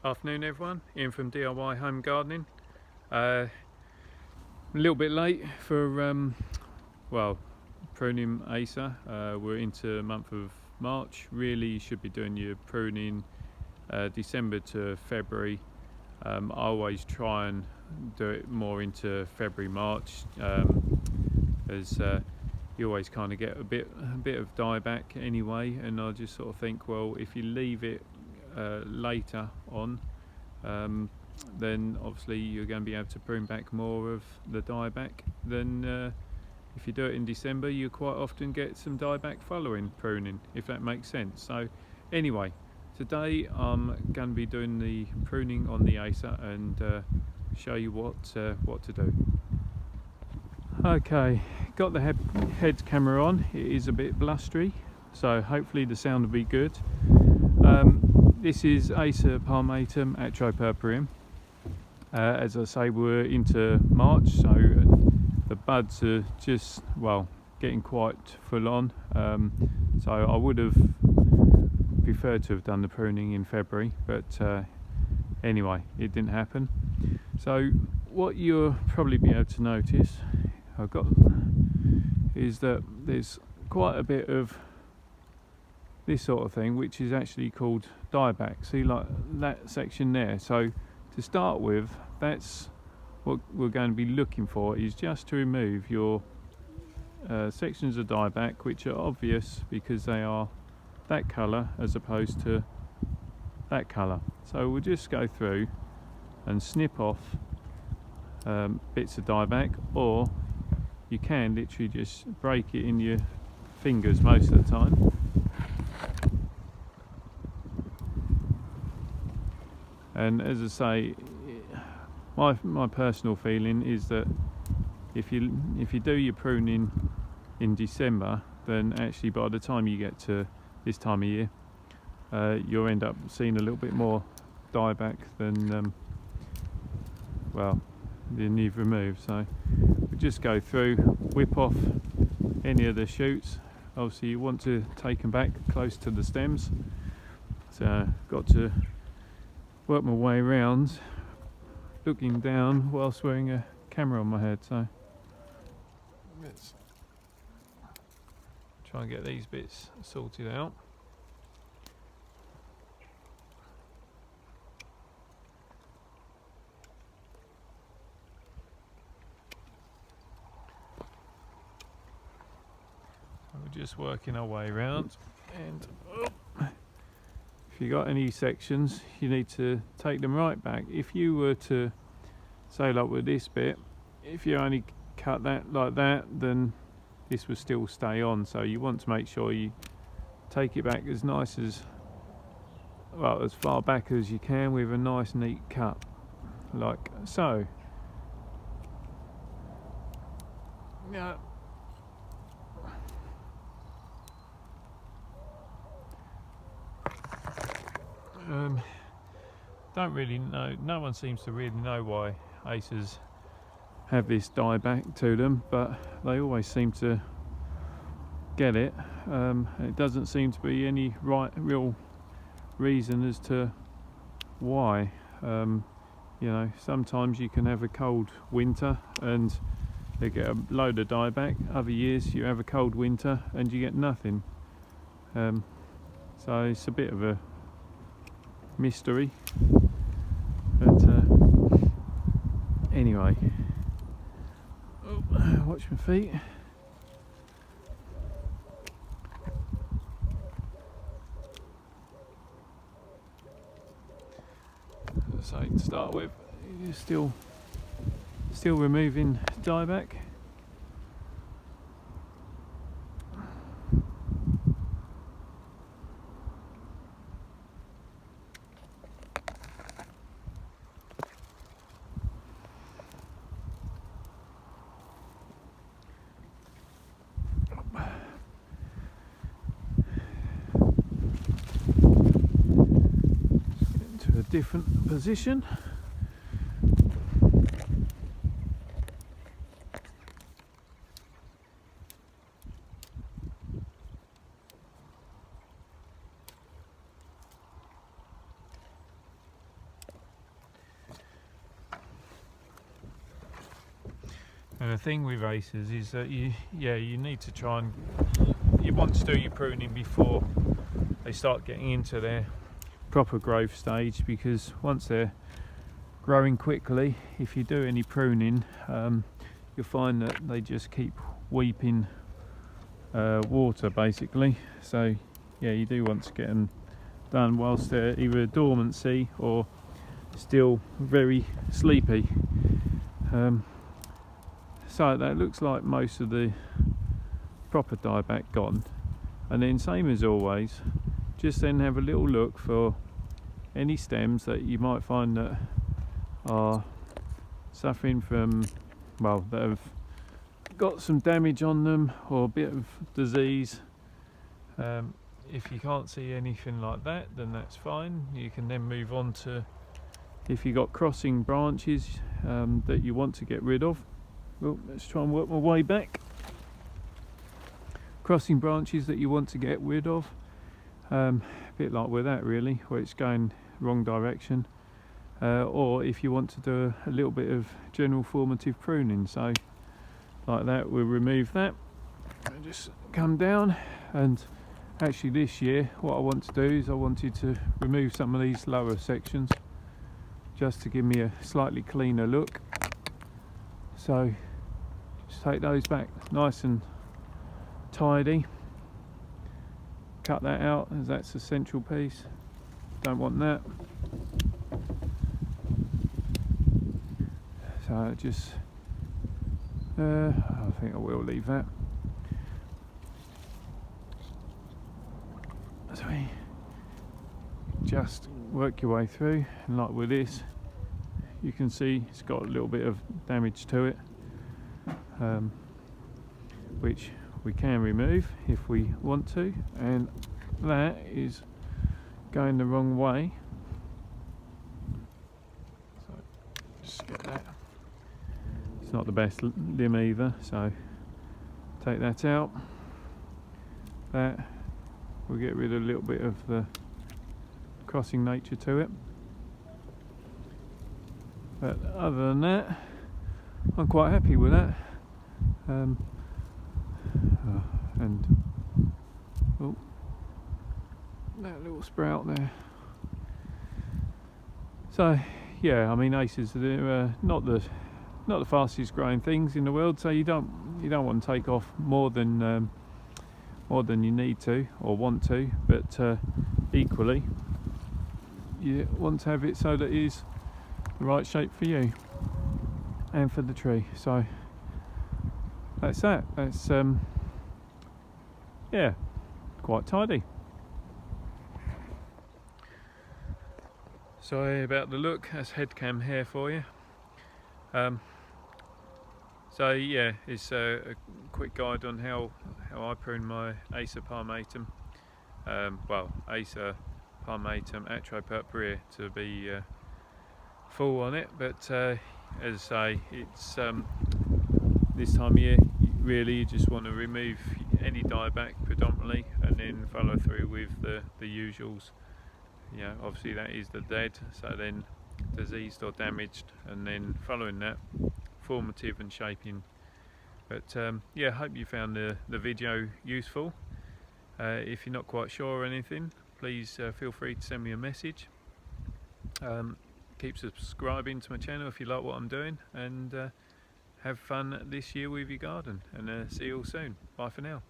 Afternoon everyone, Ian from DIY Home Gardening. A little bit late for pruning Acer. We're into the month of March. Really you should be doing your pruning December to February. I always try and do it more into February, March, as you always kind of get a bit of dieback anyway, and I just sort of think, well, if you leave it later on, then obviously you're going to be able to prune back more of the dieback than if you do it in December. You quite often get some dieback following pruning, if that makes sense. So anyway, today I'm going to be doing the pruning on the Acer and show you what to do. Okay, got the head camera on. It is a bit blustery, so hopefully the sound will be good. This is Acer Palmatum Atropurpureum. As I say, we're into March, so the buds are just, well, getting quite full on. So I would have preferred to have done the pruning in February, but anyway, it didn't happen. So what you'll probably be able to notice is that there's quite a bit of this sort of thing, which is actually called dieback. See, like that section there. So to start with, that's what we're going to be looking for, is just to remove your sections of dieback which are obvious because they are that colour as opposed to that colour. So we'll just go through and snip off bits of dieback, or you can literally just break it in your fingers most of the time. And as I say, my personal feeling is that if you do your pruning in December, then actually by the time you get to this time of year, you'll end up seeing a little bit more dieback than you've removed. So we just go through, whip off any of the shoots. Obviously you want to take them back close to the stems, so got to work my way around looking down whilst wearing a camera on my head. So let's try and get these bits sorted out. We're just working our way around, and if you got any sections, you need to take them right back. If you were to, say like with this bit, if you only cut that like that, then this will still stay on. So you want to make sure you take it back as nice as far back as you can with a nice neat cut, like so. Yeah. Don't really know, no one seems to really know why Acers have this dieback to them, but they always seem to get it. It doesn't seem to be any real reason as to why. You know, sometimes you can have a cold winter and they get a load of dieback. Other years you have a cold winter and you get nothing. So it's a bit of a mystery, but anyway, watch my feet. So to start with, you're still removing dieback. Different position. And the thing with acers is that you need to try and you want to do your pruning before they start getting into their proper growth stage, because once they're growing quickly, if you do any pruning, you'll find that they just keep weeping water basically. So yeah, you do want to get them done whilst they're either dormancy or still very sleepy. So that looks like most of the proper dieback gone, and then same as always, just then have a little look for any stems that you might find that are suffering from, well, that have got some damage on them or a bit of disease. If you can't see anything like that, then that's fine. You can then move on to, if you've got crossing branches that you want to get rid of. Well, let's try and work my way back. Crossing branches that you want to get rid of, a bit like with that really, where it's going wrong direction, or if you want to do a little bit of general formative pruning, so like that, we'll remove that and just come down. And actually this year what I want to do is I wanted to remove some of these lower sections just to give me a slightly cleaner look. So just take those back nice and tidy, cut that out as that's the central piece, don't want that. So just I think I will leave that. So just work your way through, and like with this, you can see it's got a little bit of damage to it, which we can remove if we want to, and that is going the wrong way. So just get that. It's not the best limb either, so take that out. That will get rid of a little bit of the crossing nature to it. But other than that, I'm quite happy with that. And oh, that little sprout there. So yeah, I mean, acers are not the fastest growing things in the world, so you don't want to take off more than you need to or want to, but equally you want to have it so that it is the right shape for you and for the tree. So that's that. That's yeah, quite tidy. Sorry about the look, that's head cam hair for you. So yeah, it's a quick guide on how I prune my Acer Palmatum. Well, Acer Palmatum Atropurpureum to be full on it, but as I say, it's this time of year really you just want to remove any dieback predominantly, and then follow through with the usuals. You know, obviously that is the dead, so then diseased or damaged, and then following that, formative and shaping. But yeah, hope you found the video useful. If you're not quite sure or anything, please feel free to send me a message. Keep subscribing to my channel if you like what I'm doing, and have fun this year with your garden, and see you all soon. Bye for now.